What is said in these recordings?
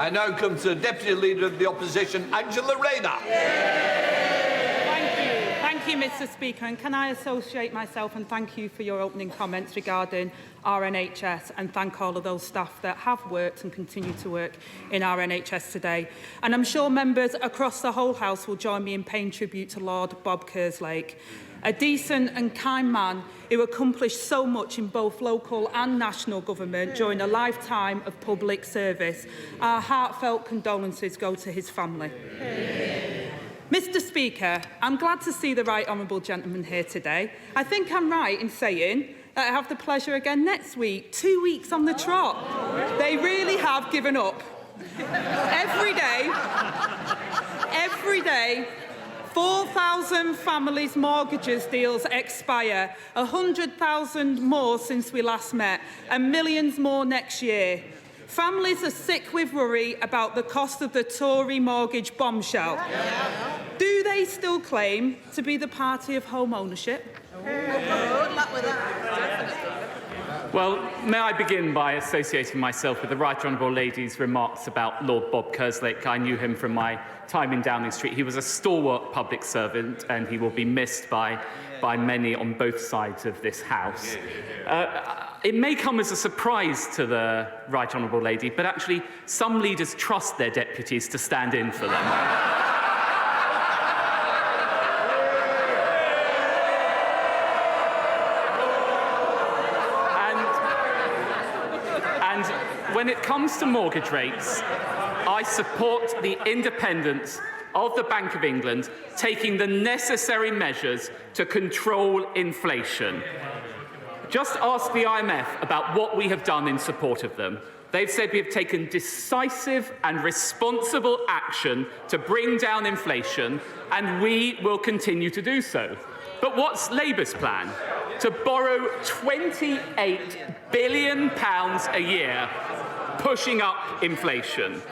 I now come to the Deputy Leader of the Opposition, Angela Rayner. Thank you, Mr Speaker. And can I associate myself and thank you for your opening comments regarding our NHS, and thank all of those staff that have worked and continue to work in our NHS today. And I'm sure members across the whole House will join me in paying tribute to Lord Bob Kerslake, a decent and kind man who accomplished so much in both local and national government during a lifetime of public service. Our heartfelt condolences go to his family. Mr Speaker, I'm glad to see the right honourable gentleman here today. I think I'm right in saying that I have the pleasure again next week, 2 weeks on the trot. They really have given up. Every day, 4,000 families' mortgages deals expire, 100,000 more since we last met, and millions more next year. Families are sick with worry about the cost of the Tory mortgage bombshell. Do they still claim to be the party of home ownership? Good luck with that. Well, may I begin by associating myself with the Right Honourable Lady's remarks about Lord Bob Kerslake. I knew him from my time in Downing Street. He was a stalwart public servant and he will be missed by many on both sides of this House. It may come as a surprise to the Right Honourable Lady, but actually some leaders trust their deputies to stand in for them. When it comes to mortgage rates, I support the independence of the Bank of England taking the necessary measures to control inflation. Just ask the IMF about what we have done in support of them. They've said we have taken decisive and responsible action to bring down inflation, and we will continue to do so. But what's Labour's plan? To borrow £28 billion a year, pushing up inflation.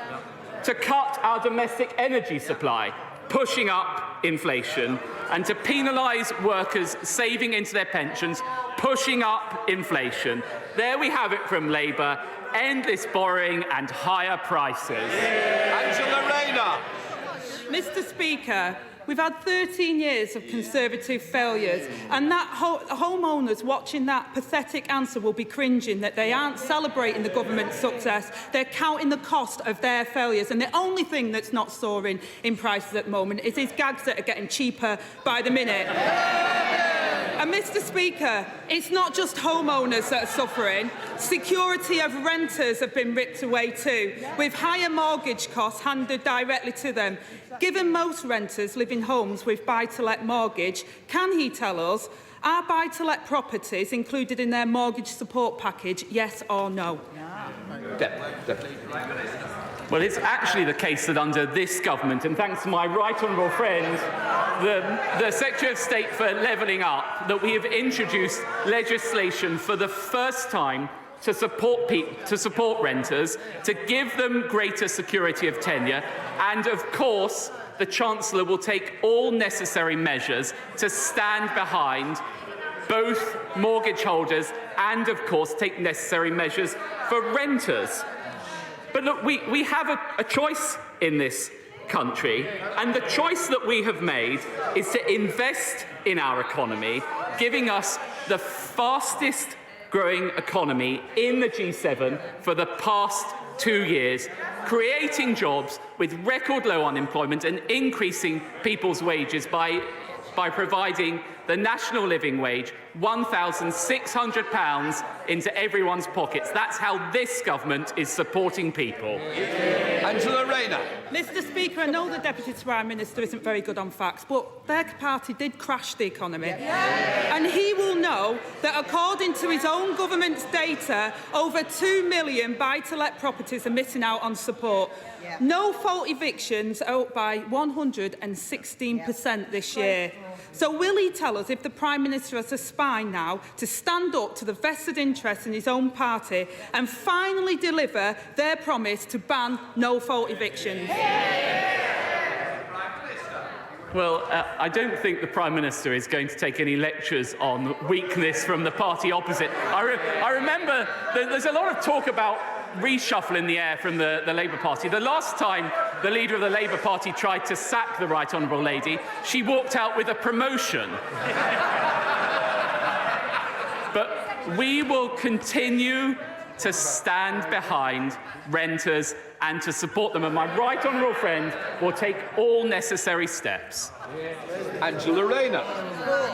To cut our domestic energy supply, pushing up inflation. And to penalise workers saving into their pensions, pushing up inflation. There we have it from Labour. Endless borrowing and higher prices. Angela Rayner. Mr Speaker, we've had 13 years of Conservative failures, and that homeowners watching that pathetic answer will be cringing that they aren't celebrating the government's success. They're counting the cost of their failures, and the only thing that's not soaring in prices at the moment is his gags that are getting cheaper by the minute. And Mr Speaker, it's not just homeowners that are suffering. Security of renters have been ripped away too, with higher mortgage costs handed directly to them. Given most renters live in homes with buy-to-let mortgage, can he tell us, are buy-to-let properties included in their mortgage support package, yes or no? Well, it's actually the case that under this government, and thanks to my right honourable friend, the Secretary of State for Levelling Up, that we have introduced legislation for the first time to support renters, to give them greater security of tenure, and of course, the Chancellor will take all necessary measures to stand behind both mortgage holders and, of course, take necessary measures for renters. But look, we have a choice in this country, and the choice that we have made is to invest in our economy, giving us the fastest growing economy in the G7 for the past 2 years, creating jobs with record low unemployment and increasing people's wages by providing the national living wage, £1,600 into everyone's pockets. That's how this government is supporting people. Angela Rayner. Mr Speaker, I know the Deputy Prime Minister isn't very good on facts, but their party did crash the economy. And he will know that according to his own government's data, over 2 million buy-to-let properties are missing out on support. No-fault evictions are up by 116% this year. So will he tell us if the Prime Minister has a spine now to stand up to the vested interests in his own party and finally deliver their promise to ban no-fault evictions? Well, I don't think the Prime Minister is going to take any lectures on weakness from the party opposite. I remember there's a lot of talk about reshuffle in the air from the Labour Party. The last time the leader of the Labour Party tried to sack the Right Honourable Lady, she walked out with a promotion. But we will continue to stand behind renters and to support them. And my right honourable friend will take all necessary steps. Rayner.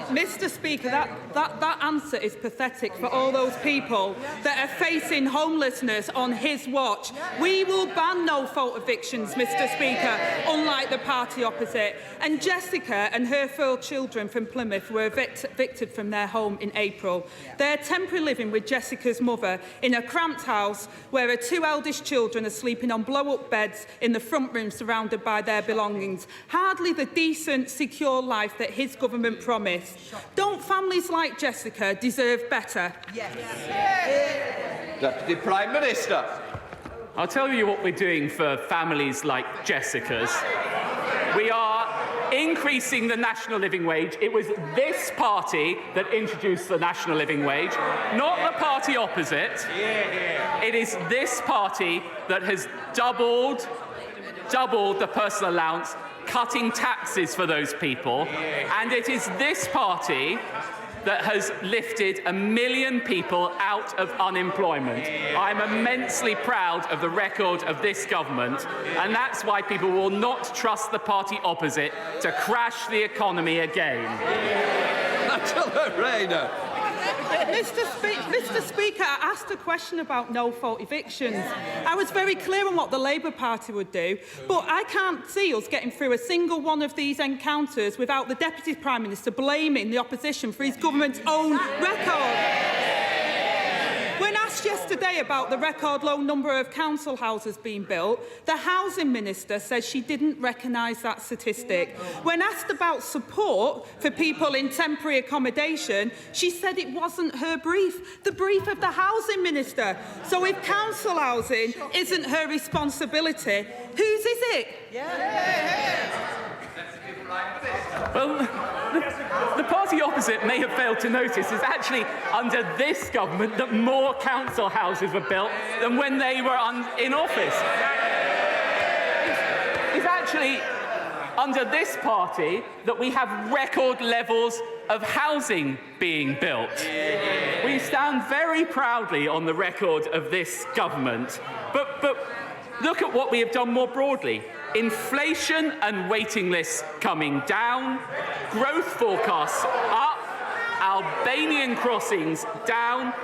Mr. Speaker, that answer is pathetic for all those people that are facing homelessness on his watch. We will ban no-fault evictions, Mr. Speaker, unlike the party opposite. And Jessica and her 4 children from Plymouth were evicted from their home in April. They're temporarily living with Jessica's mother in a cramped house where her 2 eldest children are sleeping on blow-up beds in the front room surrounded by their belongings. Hardly the decent, secure life that his government promised. Don't families like Jessica deserve better? Yes. Deputy Prime Minister. I'll tell you what we're doing for families like Jessica's. We are increasing the national living wage. It was this party that introduced the national living wage, not the party opposite. It is this party that has doubled the personal allowance, cutting taxes for those people. And it is this party that has lifted 1 million people out of unemployment. I'm immensely proud of the record of this government, and that's why people will not trust the party opposite to crash the economy again. Rayner. Mr. Speaker, I asked a question about no-fault evictions. I was very clear on what the Labour Party would do, but I can't see us getting through a single one of these encounters without the Deputy Prime Minister blaming the opposition for his government's own record. When asked yesterday about the record low number of council houses being built, the Housing Minister said she didn't recognise that statistic. When asked about support for people in temporary accommodation, she said it wasn't her brief, the brief of the Housing Minister. So if council housing isn't her responsibility, whose is it? Well, the party opposite may have failed to notice it's actually under this government that more council houses were built than when they were in office. It's actually under this party that we have record levels of housing being built. We stand very proudly on the record of this government, but look at what we have done more broadly. Inflation and waiting lists coming down, growth forecasts up, Albanian crossings down.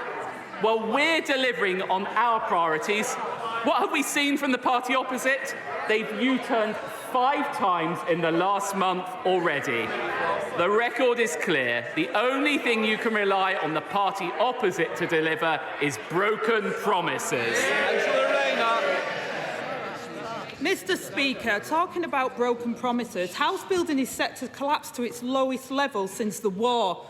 Well, we're delivering on our priorities. What have we seen from the party opposite? They've U-turned 5 times in the last month already. The record is clear. The only thing you can rely on the party opposite to deliver is broken promises. Mr. Speaker, talking about broken promises, house building is set to collapse to its lowest level since the war.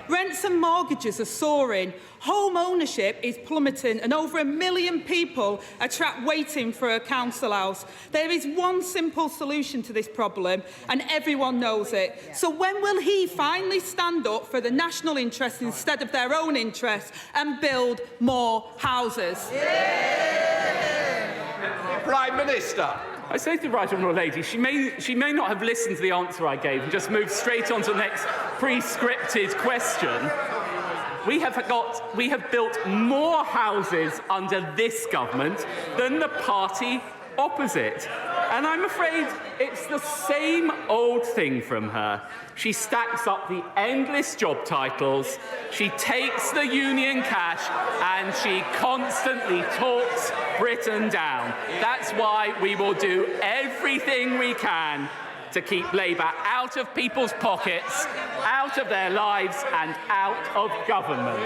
Rents and mortgages are soaring, home ownership is plummeting, and over 1 million people are trapped waiting for a council house. There is one simple solution to this problem, and everyone knows it. So when will he finally stand up for the national interest instead of their own interests and build more houses? Prime Minister. I say to the Right Honourable Lady, she may not have listened to the answer I gave and just moved straight on to the next pre-scripted question. We have built more houses under this government than the party opposite. And I'm afraid it's the same old thing from her. She stacks up the endless job titles, she takes the union cash, and she constantly talks Britain down. That's why we will do everything we can to keep Labour out of people's pockets, out of their lives, and out of government.